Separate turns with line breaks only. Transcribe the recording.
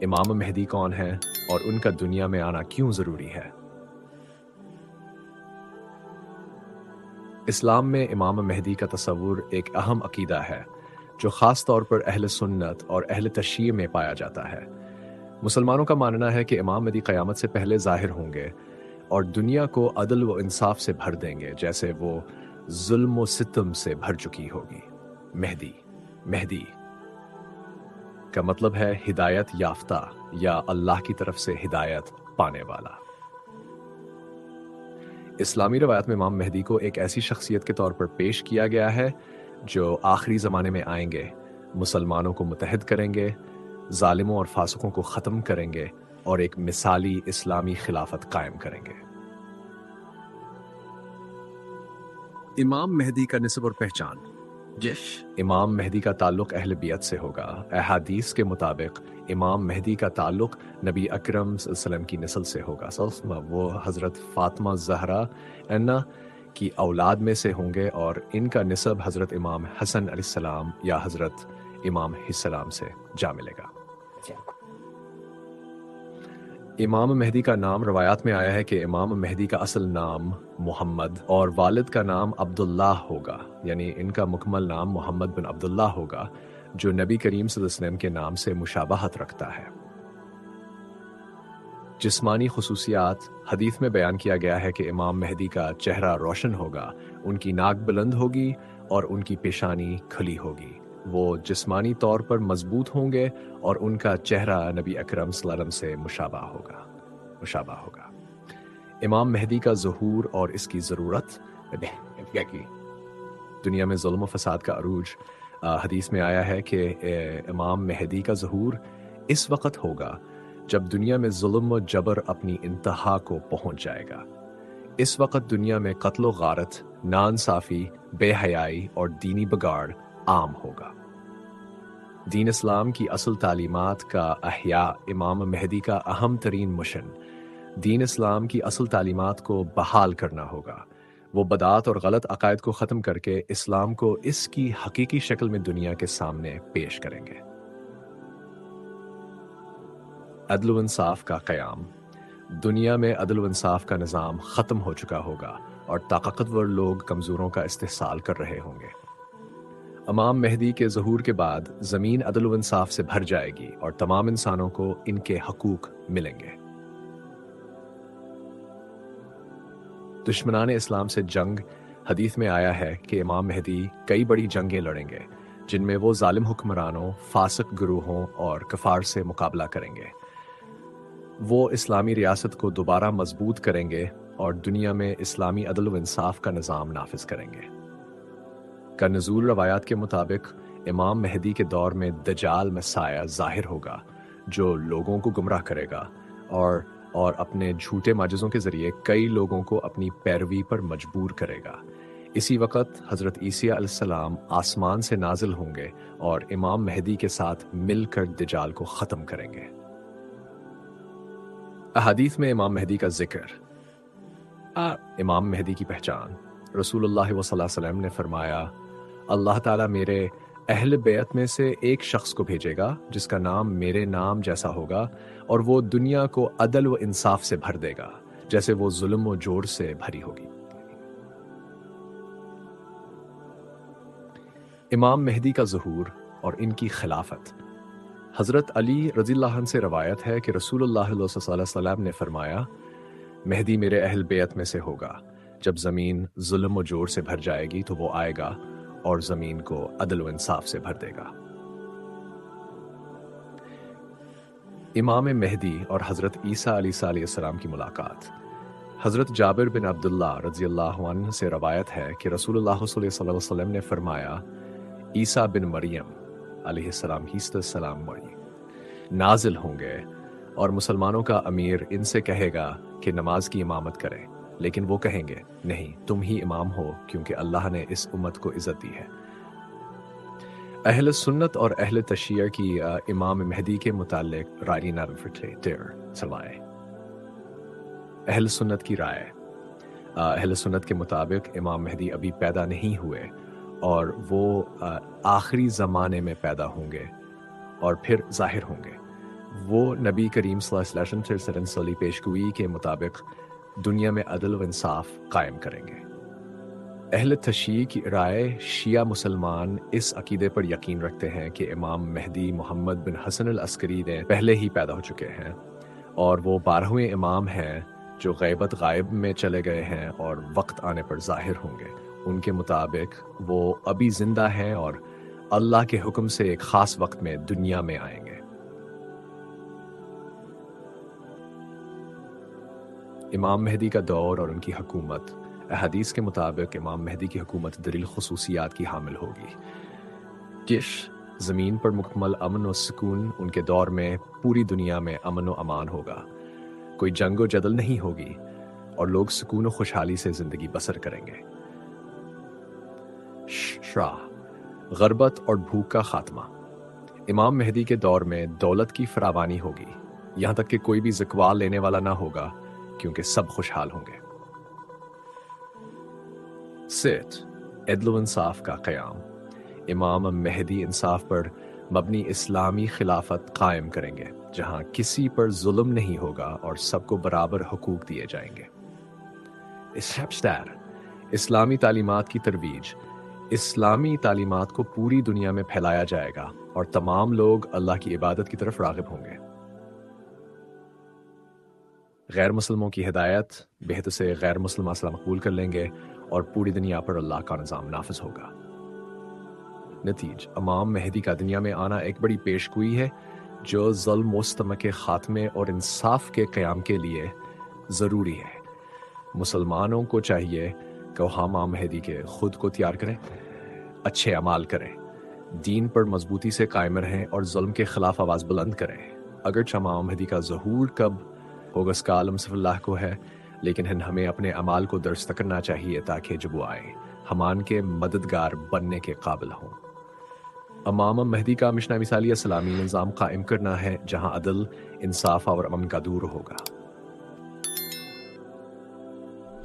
امام مہدی کون ہے اور ان کا دنیا میں آنا کیوں ضروری ہے؟ اسلام میں امام مہدی کا تصور ایک اہم عقیدہ ہے جو خاص طور پر اہل سنت اور اہل تشیع میں پایا جاتا ہے۔ مسلمانوں کا ماننا ہے کہ امام مہدی قیامت سے پہلے ظاہر ہوں گے اور دنیا کو عدل و انصاف سے بھر دیں گے جیسے وہ ظلم و ستم سے بھر چکی ہوگی۔ مہدی کا مطلب ہے ہدایت یافتہ یا اللہ کی طرف سے ہدایت پانے والا۔ اسلامی روایت میں امام مہدی کو ایک ایسی شخصیت کے طور پر پیش کیا گیا ہے جو آخری زمانے میں آئیں گے، مسلمانوں کو متحد کریں گے، ظالموں اور فاسقوں کو ختم کریں گے اور ایک مثالی اسلامی خلافت قائم کریں گے۔ امام مہدی کا نسب اور پہچان۔ امام مہدی کا تعلق اہل بیت سے ہوگا۔ احادیث کے مطابق امام مہدی کا تعلق نبی اکرم صلی اللہ علیہ وسلم کی نسل سے ہوگا۔ وہ حضرت فاطمہ زہرا کی اولاد میں سے ہوں گے اور ان کا نسب حضرت امام حسن علیہ السلام یا حضرت امام السلام سے جا ملے گا۔ امام مہدی کا نام روایات میں آیا ہے کہ امام مہدی کا اصل نام محمد اور والد کا نام عبداللہ ہوگا، یعنی ان کا مکمل نام محمد بن عبداللہ ہوگا جو نبی کریم صلی اللہ علیہ وسلم کے نام سے مشابہت رکھتا ہے۔ جسمانی خصوصیات۔ حدیث میں بیان کیا گیا ہے کہ امام مہدی کا چہرہ روشن ہوگا، ان کی ناک بلند ہوگی اور ان کی پیشانی کھلی ہوگی۔ وہ جسمانی طور پر مضبوط ہوں گے اور ان کا چہرہ نبی اکرم صلی اللہ علیہ وسلم سے مشابہ ہوگا۔ امام مہدی کا ظہور اور اس کی ضرورت۔ دنیا میں ظلم و فساد کا عروج۔ حدیث میں آیا ہے کہ امام مہدی کا ظہور اس وقت ہوگا جب دنیا میں ظلم و جبر اپنی انتہا کو پہنچ جائے گا۔ اس وقت دنیا میں قتل و غارت، ناانصافی، بے حیائی اور دینی بگاڑ عام ہوگا۔ دین اسلام کی اصل تعلیمات کا احیاء امام مہدی کا اہم ترین مشن۔ دین اسلام کی اصل تعلیمات کو بحال کرنا ہوگا۔ وہ بدعات اور غلط عقائد کو ختم کر کے اسلام کو اس کی حقیقی شکل میں دنیا کے سامنے پیش کریں گے۔ عدل و انصاف کا قیام۔ دنیا میں عدل و انصاف کا نظام ختم ہو چکا ہوگا اور طاقتور لوگ کمزوروں کا استحصال کر رہے ہوں گے۔ امام مہدی کے ظہور کے بعد زمین عدل و انصاف سے بھر جائے گی اور تمام انسانوں کو ان کے حقوق ملیں گے۔ دشمنان اسلام سے جنگ۔ حدیث میں آیا ہے کہ امام مہدی کئی بڑی جنگیں لڑیں گے جن میں وہ ظالم حکمرانوں، فاسق گروہوں اور کفار سے مقابلہ کریں گے۔ وہ اسلامی ریاست کو دوبارہ مضبوط کریں گے اور دنیا میں اسلامی عدل و انصاف کا نظام نافذ کریں گے۔ کا نزول روایات کے مطابق امام مہدی کے دور میں دجال مسیح ظاہر ہوگا جو لوگوں کو گمراہ کرے گا اور اپنے جھوٹے معجزوں کے ذریعے کئی لوگوں کو اپنی پیروی پر مجبور کرے گا۔ اسی وقت حضرت عیسیٰ علیہ السلام آسمان سے نازل ہوں گے اور امام مہدی کے ساتھ مل کر دجال کو ختم کریں گے۔ احادیث میں امام مہدی کا ذکر۔ امام مہدی کی پہچان۔ رسول اللہ صلی اللہ علیہ وسلم نے فرمایا، اللہ تعالیٰ میرے اہل بیت میں سے ایک شخص کو بھیجے گا جس کا نام میرے نام جیسا ہوگا اور وہ دنیا کو عدل و انصاف سے بھر دے گا جیسے وہ ظلم و جور سے بھری ہوگی۔ امام مہدی کا ظہور اور ان کی خلافت۔ حضرت علی رضی اللہ عنہ سے روایت ہے کہ رسول اللہ صلی اللہ علیہ وسلم نے فرمایا، مہدی میرے اہل بیت میں سے ہوگا، جب زمین ظلم و جور سے بھر جائے گی تو وہ آئے گا اور زمین کو عدل و انصاف سے بھر دے گا۔ امام مہدی اور حضرت عیسیٰ علیہ السلام کی ملاقات۔ حضرت جابر بن عبداللہ رضی اللہ عنہ سے روایت ہے کہ رسول اللہ صلی اللہ علیہ وسلم نے فرمایا، عیسیٰ بن مریم علیہ السلام نازل ہوں گے اور مسلمانوں کا امیر ان سے کہے گا کہ نماز کی امامت کریں، لیکن وہ کہیں گے نہیں، تم ہی امام ہو کیونکہ اللہ نے اس امت کو عزت دی ہے۔ اہل سنت اور اہل تشیع کی امام مہدی کے متعلق رائے سوائے۔ اہل سنت کی رائے۔ اہل سنت کے مطابق امام مہدی ابھی پیدا نہیں ہوئے اور وہ آخری زمانے میں پیدا ہوں گے اور پھر ظاہر ہوں گے۔ وہ نبی کریم صلی اللہ علیہ وسلم سے تنزلی پیشگوئی کے مطابق دنیا میں عدل و انصاف قائم کریں گے۔ اہل تشیع کی رائے شیعہ مسلمان اس عقیدے پر یقین رکھتے ہیں کہ امام مہدی محمد بن حسن العسکری نے پہلے ہی پیدا ہو چکے ہیں اور وہ 12ویں امام ہیں جو غیبت غائب میں چلے گئے ہیں اور وقت آنے پر ظاہر ہوں گے۔ ان کے مطابق وہ ابھی زندہ ہیں اور اللہ کے حکم سے ایک خاص وقت میں دنیا میں آئیں گے۔ امام مہدی کا دور اور ان کی حکومت۔ احادیث کے مطابق امام مہدی کی حکومت دلیل خصوصیات کی حامل ہوگی۔ جس زمین پر مکمل امن و سکون، ان کے دور میں پوری دنیا میں امن و امان ہوگا، کوئی جنگ و جدل نہیں ہوگی اور لوگ سکون و خوشحالی سے زندگی بسر کریں گے۔ شاہ غربت اور بھوک کا خاتمہ۔ امام مہدی کے دور میں دولت کی فراوانی ہوگی، یہاں تک کہ کوئی بھی زکوٰۃ لینے والا نہ ہوگا کیونکہ سب خوشحال ہوں گے۔ عدل و انصاف کا قیام۔ امام مہدی انصاف پر مبنی اسلامی خلافت قائم کریں گے جہاں کسی پر ظلم نہیں ہوگا اور سب کو برابر حقوق دیے جائیں گے۔ اسلامی تعلیمات کی ترویج۔ اسلامی تعلیمات کو پوری دنیا میں پھیلایا جائے گا اور تمام لوگ اللہ کی عبادت کی طرف راغب ہوں گے۔ غیر مسلموں کی ہدایت۔ بہت سے غیر مسلم اسلام قبول کر لیں گے اور پوری دنیا پر اللہ کا نظام نافذ ہوگا۔ نتیج: امام مہدی کا دنیا میں آنا ایک بڑی پیشگوئی ہے جو ظلم و ستم کے خاتمے اور انصاف کے قیام کے لیے ضروری ہے۔ مسلمانوں کو چاہیے کہ وہ امام مہدی کے خود کو تیار کریں، اچھے اعمال کریں، دین پر مضبوطی سے قائم رہیں اور ظلم کے خلاف آواز بلند کریں۔ اگرچہ امام مہدی کا ظہور کب ہوگا اس کا عالم صرف اللہ کو ہے، لیکن ہمیں اپنے اعمال کو درست کرنا چاہیے تاکہ جب وہ آئیں ہم ان کے مددگار بننے کے قابل ہوں۔ امام مہدی کا مشن مثالی اسلامی نظام قائم کرنا ہے جہاں عدل، انصاف اور امن کا دور ہوگا۔